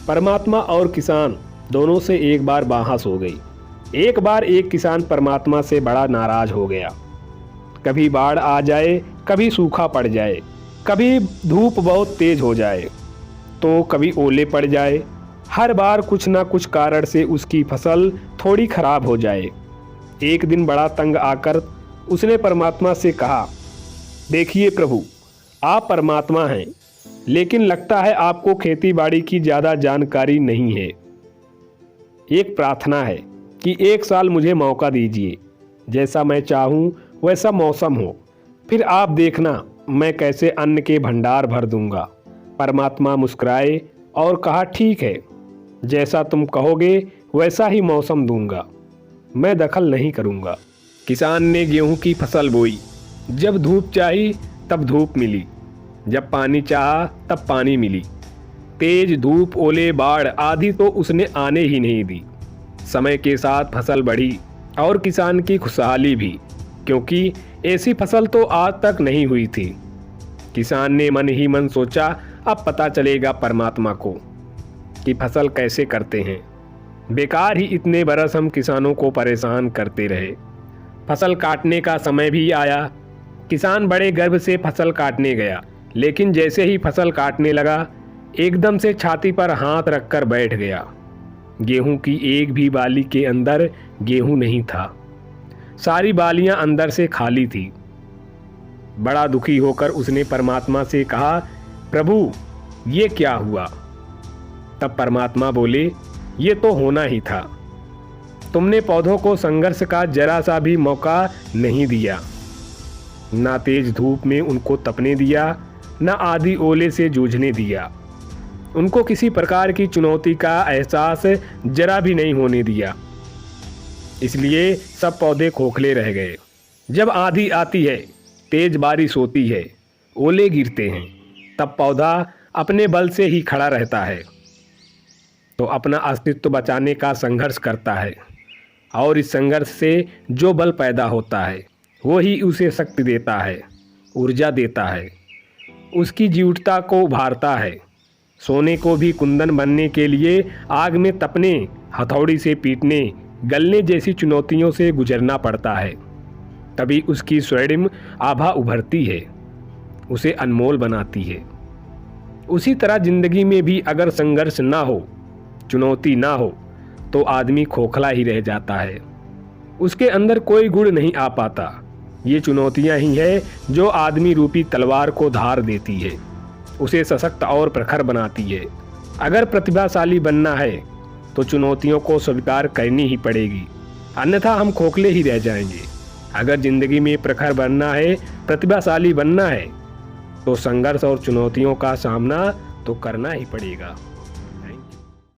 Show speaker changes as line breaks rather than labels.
परमात्मा और किसान दोनों से एक बार बहस हो गई। एक बार एक किसान परमात्मा से बड़ा नाराज हो गया। कभी बाढ़ आ जाए, कभी सूखा पड़ जाए, कभी धूप बहुत तेज हो जाए, तो कभी ओले पड़ जाए। हर बार कुछ ना कुछ कारण से उसकी फसल थोड़ी खराब हो जाए। एक दिन बड़ा तंग आकर उसने परमात्मा से कहा, देखिए प्रभु, आप परमात्मा हैं, लेकिन लगता है आपको खेती बाड़ी की ज़्यादा जानकारी नहीं है। एक प्रार्थना है कि एक साल मुझे मौका दीजिए, जैसा मैं चाहूँ वैसा मौसम हो, फिर आप देखना मैं कैसे अन्न के भंडार भर दूंगा। परमात्मा मुस्कुराए और कहा, ठीक है, जैसा तुम कहोगे वैसा ही मौसम दूंगा, मैं दखल नहीं करूंगा। किसान ने गेहूं की फसल बोई। जब धूप चाही तब धूप मिली, जब पानी चाहा तब पानी मिली। तेज धूप, ओले, बाढ़ आदि तो उसने आने ही नहीं दी। समय के साथ फसल बढ़ी और किसान की खुशहाली भी, क्योंकि ऐसी फसल तो आज तक नहीं हुई थी। किसान ने मन ही मन सोचा, अब पता चलेगा परमात्मा को कि फसल कैसे करते हैं। बेकार ही इतने बरस हम किसानों को परेशान करते रहे। फसल काटने का समय भी आया। किसान बड़े गर्व से फसल काटने गया, लेकिन जैसे ही फसल काटने लगा, एकदम से छाती पर हाथ रखकर बैठ गया। गेहूं की एक भी बाली के अंदर गेहूं नहीं था। सारी बालियां अंदर से खाली थी। बड़ा दुखी होकर उसने परमात्मा से कहा, प्रभु, ये क्या हुआ? तब परमात्मा बोले, ये तो होना ही था। तुमने पौधों को संघर्ष का जरा सा भी मौका नहीं दिया। ना तेज धूप में उनको तपने दिया, ना आधी ओले से जूझने दिया। उनको किसी प्रकार की चुनौती का एहसास जरा भी नहीं होने दिया। इसलिए सब पौधे खोखले रह गए। जब आंधी आती है, तेज बारिश होती है, ओले गिरते हैं, तब पौधा अपने बल से ही खड़ा रहता है, तो अपना अस्तित्व बचाने का संघर्ष करता है। और इस संघर्ष से जो बल पैदा होता है, वो ही उसे शक्ति देता है, ऊर्जा देता है, उसकी जीवटता को उभारता है। सोने को भी कुंदन बनने के लिए आग में तपने, हथौड़ी से पीटने, गलने जैसी चुनौतियों से गुजरना पड़ता है, तभी उसकी स्वर्णिम आभा उभरती है, उसे अनमोल बनाती है। उसी तरह जिंदगी में भी अगर संघर्ष ना हो, चुनौती ना हो, तो आदमी खोखला ही रह जाता है। उसके अंदर कोई गुण नहीं आ पाता। ये चुनौतियां ही है जो आदमी रूपी तलवार को धार देती है, उसे सशक्त और प्रखर बनाती है। अगर प्रतिभाशाली बनना है तो चुनौतियों को स्वीकार करनी ही पड़ेगी, अन्यथा हम खोखले ही रह जाएंगे। अगर जिंदगी में प्रखर बनना है, प्रतिभाशाली बनना है, तो संघर्ष और चुनौतियों का सामना तो करना ही पड़ेगा।